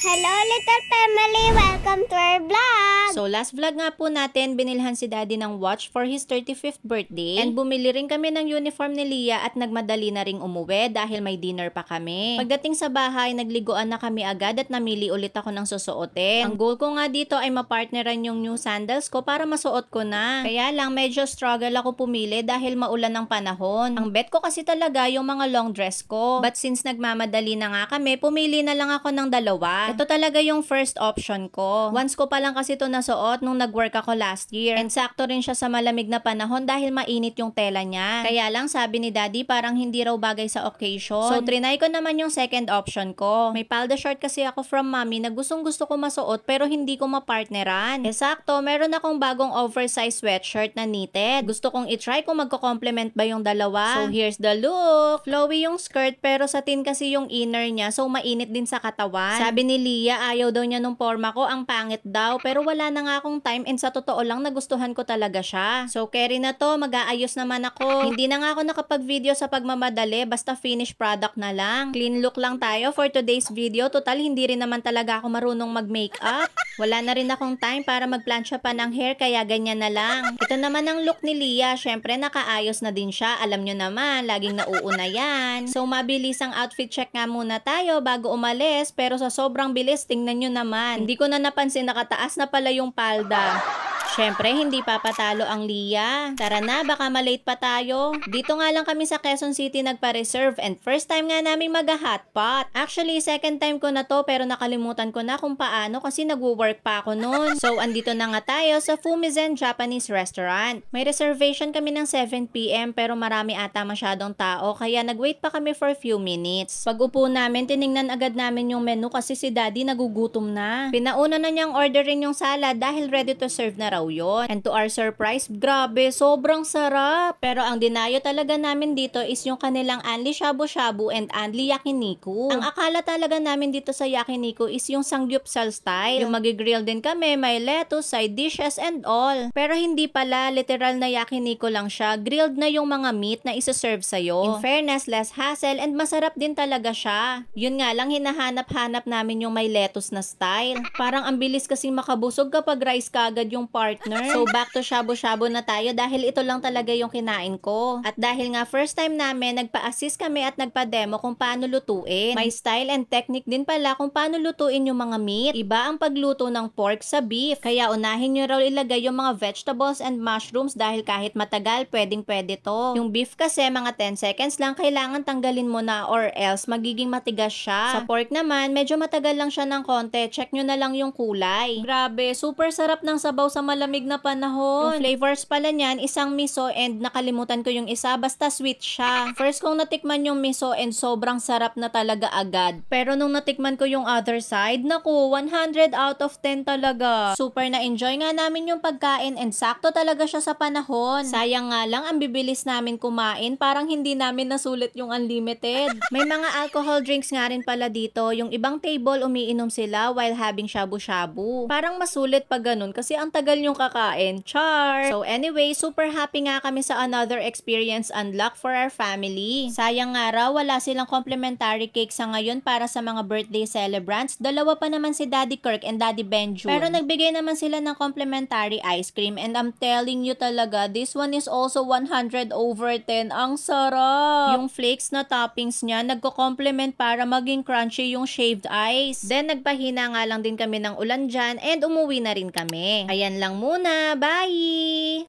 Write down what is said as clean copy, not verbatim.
Hello little family! Welcome to our vlog! So last vlog nga po natin, binilhan si Daddy ng watch for his 35th birthday. And bumili rin kami ng uniform ni Leah at nagmadali na ring umuwi dahil may dinner pa kami. Pagdating sa bahay, nagliguan na kami agad at namili ulit ako ng susuotin. Ang goal ko nga dito ay mapartneran yung new sandals ko para masuot ko na. Kaya lang medyo struggle ako pumili dahil maulan ng panahon. Ang bet ko kasi talaga yung mga long dress ko. But since nagmamadali na nga kami, pumili na lang ako ng dalawa. Ito talaga yung first option ko. Once ko pa lang kasi ito nasuot nung nag-work ako last year. And sakto rin siya sa malamig na panahon dahil mainit yung tela niya. Kaya lang sabi ni Daddy parang hindi raw bagay sa occasion. So trinay ko naman yung second option ko. May palda short kasi ako from mommy na gustong gusto ko masuot pero hindi ko mapartneran. Sakto, meron akong bagong oversized sweatshirt na knitted. Gusto kong itry kung magko-complement ba yung dalawa. So here's the look. Flowy yung skirt pero satin kasi yung inner niya so mainit din sa katawan. Sabi ni Leah ayaw daw niya nung forma ko, ang pangit daw. Pero wala na nga akong time and sa totoo lang nagustuhan ko talaga siya. So carry na to, mag-aayos naman ako. Hindi na nga ako nakapag-video sa pagmamadali, basta finished product na lang. Clean look lang tayo for today's video. Total hindi rin naman talaga ako marunong mag-makeup. Wala na rin akong time para magplansya pa ng hair kaya ganyan na lang. Ito naman ang look ni Leah. Syempre nakaayos na din siya. Alam nyo naman, laging nauuna yan. So mabilis ang outfit check nga muna tayo bago umalis. Pero sa sobrang bilis, tingnan nyo naman. Hindi ko na napansin nakataas na pala yung palda. Syempre, hindi papatalo ang Leah. Tara na, baka malate pa tayo. Dito nga lang kami sa Quezon City nagpa-reserve and first time nga namin mag-hotpot. Actually, second time ko na to pero nakalimutan ko na kung paano kasi nagwo-work pa ako noon. So, andito na nga tayo sa Fumizen Japanese Restaurant. May reservation kami ng 7 PM pero marami ata masyadong tao kaya nag-wait pa kami for few minutes. Pag upo namin, tiningnan agad namin yung menu kasi si Daddy nagugutom na. Pinauna na niyang orderin yung salad dahil ready to serve na raw yun. And to our surprise, grabe, sobrang sarap. Pero ang dinayo talaga namin dito is yung kanilang Anli Shabu Shabu and Anli Yakiniku. Ang akala talaga namin dito sa Yakiniku is yung Samgyeopsal style. Yung magigrill din kami, may lettuce, side dishes and all. Pero hindi pala, literal na Yakiniku lang siya. Grilled na yung mga meat na isa-serve sa'yo. In fairness, less hassle and masarap din talaga siya. Yun nga lang, hinahanap-hanap namin yung may lettuce na style. Parang ang bilis kasing makabusog kapag rice kagad yung partner. So back to shabu-shabu na tayo dahil ito lang talaga yung kinain ko. At dahil nga first time namin, nagpa-assist kami at nagpa-demo kung paano lutuin. May style and technique din pala kung paano lutuin yung mga meat. Iba ang pagluto ng pork sa beef. Kaya unahin nyo raw ilagay yung mga vegetables and mushrooms dahil kahit matagal, pwedeng-pwede to. Yung beef kasi mga 10 seconds lang kailangan tanggalin mo na or else magiging matigas siya. Sa pork naman, medyo matagal lang siya ng konti. Check nyo na lang yung kulay. Grabe, super sarap ng sabaw sa malamig na panahon. Yung flavors pala niyan, isang miso and nakalimutan ko yung isa, basta sweet siya. First kong natikman yung miso and sobrang sarap na talaga agad. Pero nung natikman ko yung other side, naku, 100 out of 10 talaga. Super na-enjoy nga namin yung pagkain and sakto talaga siya sa panahon. Sayang nga lang, ang bibilis namin kumain, parang hindi namin nasulit yung unlimited. May mga alcohol drinks nga rin pala dito. Yung ibang table, umiinom sila while having shabu-shabu. Parang masulit pag ganun kasi ang tagal yung kakain. Char! So anyway, super happy nga kami sa another experience unlocked for our family. Sayang nga raw, wala silang complimentary cake sa ngayon para sa mga birthday celebrants. Dalawa pa naman si Daddy Kirk and Daddy Benjun. Pero nagbigay naman sila ng complimentary ice cream and I'm telling you talaga, this one is also 100 over 10. Ang sarap! Yung flakes na toppings niya, nagko-complement para maging crunchy yung shaved ice. Then nagpahina nga lang din kami ng ulan dyan and umuwi na rin kami. Ayan lang muna. Bye!